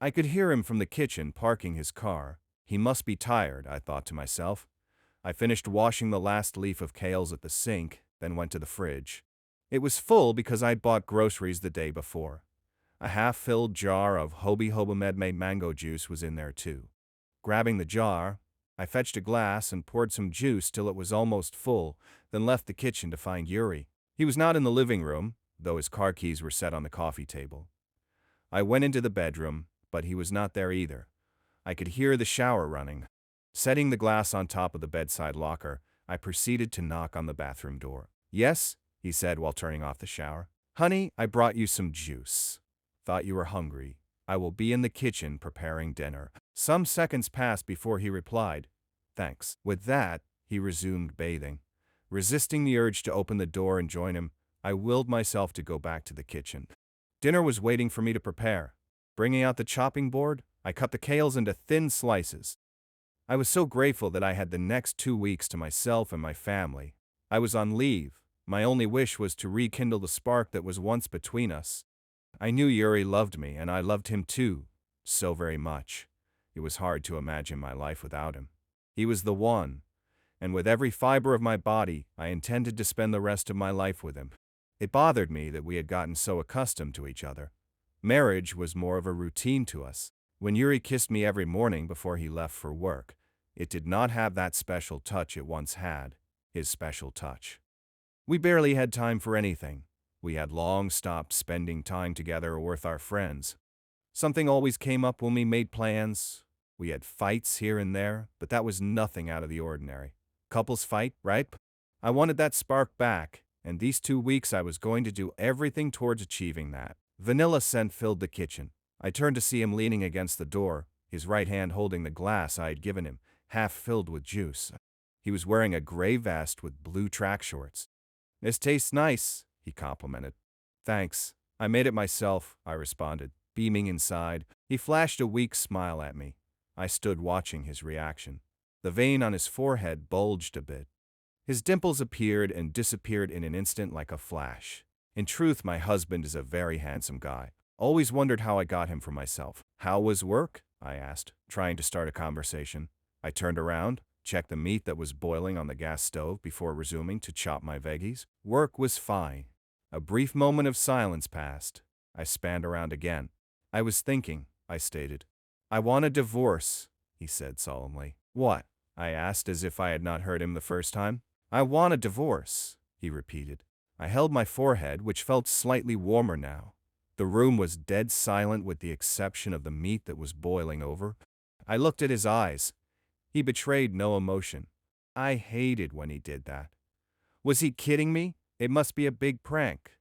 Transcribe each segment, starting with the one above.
I could hear him from the kitchen parking his car. He must be tired, I thought to myself. I finished washing the last leaf of kales at the sink, then went to the fridge. It was full because I'd bought groceries the day before. A half-filled jar of Hobie Hobamedme mango juice was in there too. Grabbing the jar, I fetched a glass and poured some juice till it was almost full, then left the kitchen to find Yuri. He was not in the living room, though his car keys were set on the coffee table. I went into the bedroom, but he was not there either. I could hear the shower running. Setting the glass on top of the bedside locker, I proceeded to knock on the bathroom door. "Yes," he said while turning off the shower. "Honey, I brought you some juice. Thought you were hungry. I will be in the kitchen preparing dinner." Some seconds passed before he replied, "Thanks." With that, he resumed bathing. Resisting the urge to open the door and join him, I willed myself to go back to the kitchen. Dinner was waiting for me to prepare. Bringing out the chopping board, I cut the kales into thin slices. I was so grateful that I had the next 2 weeks to myself and my family. I was on leave. My only wish was to rekindle the spark that was once between us. I knew Yuri loved me, and I loved him too, so very much. It was hard to imagine my life without him. He was the one, and with every fiber of my body, I intended to spend the rest of my life with him. It bothered me that we had gotten so accustomed to each other. Marriage was more of a routine to us. When Yuri kissed me every morning before he left for work, it did not have that special touch it once had, his special touch. We barely had time for anything. We had long stopped spending time together with our friends. Something always came up when we made plans. We had fights here and there, but that was nothing out of the ordinary. Couples fight, right? I wanted that spark back, and these 2 weeks I was going to do everything towards achieving that. Vanilla scent filled the kitchen. I turned to see him leaning against the door, his right hand holding the glass I had given him, half filled with juice. He was wearing a gray vest with blue track shorts. "This tastes nice," he complimented. "Thanks. I made it myself," I responded, beaming inside. He flashed a weak smile at me. I stood watching his reaction. The vein on his forehead bulged a bit. His dimples appeared and disappeared in an instant like a flash. In truth, my husband is a very handsome guy. Always wondered how I got him for myself. "How was work?" I asked, trying to start a conversation. I turned around, checked the meat that was boiling on the gas stove before resuming to chop my veggies. Work was fine. A brief moment of silence passed. I spanned around again. "I was thinking," I stated. "I want a divorce," he said solemnly. "What?" I asked as if I had not heard him the first time. "I want a divorce," he repeated. I held my forehead, which felt slightly warmer now. The room was dead silent with the exception of the meat that was boiling over. I looked at his eyes. He betrayed no emotion. I hated when he did that. Was he kidding me? It must be a big prank.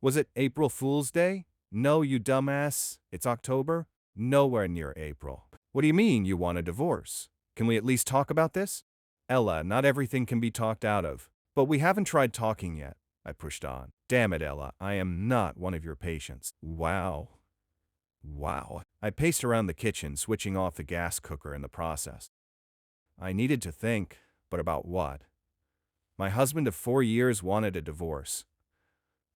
Was it April Fool's Day? No, you dumbass. It's October? Nowhere near April. What do you mean you want a divorce? Can we at least talk about this? Ella, not everything can be talked out of. But we haven't tried talking yet. I pushed on. Damn it, Ella, I am not one of your patients. Wow. I paced around the kitchen, switching off the gas cooker in the process. I needed to think, but about what? My husband of 4 years wanted a divorce.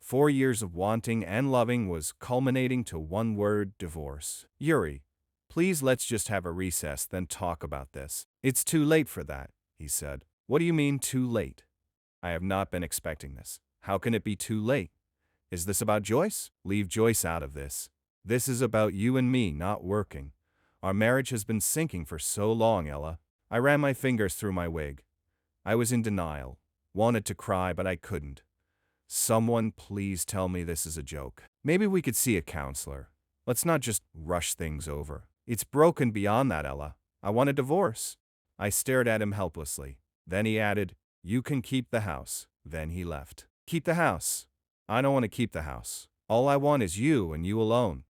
4 years of wanting and loving was culminating to one word: divorce. "Yuri, please let's just have a recess, then talk about this." "It's too late for that," he said. "What do you mean, too late?" "I have not been expecting this." "How can it be too late? Is this about Joyce?" "Leave Joyce out of this. This is about you and me not working. Our marriage has been sinking for so long, Ella." I ran my fingers through my wig. I was in denial, wanted to cry, but I couldn't. "Someone please tell me this is a joke. Maybe we could see a counselor. Let's not just rush things over. It's broken beyond that, Ella. I want a divorce." I stared at him helplessly. Then he added, "You can keep the house." Then he left. "Keep the house? I don't want to keep the house. All I want is you and you alone."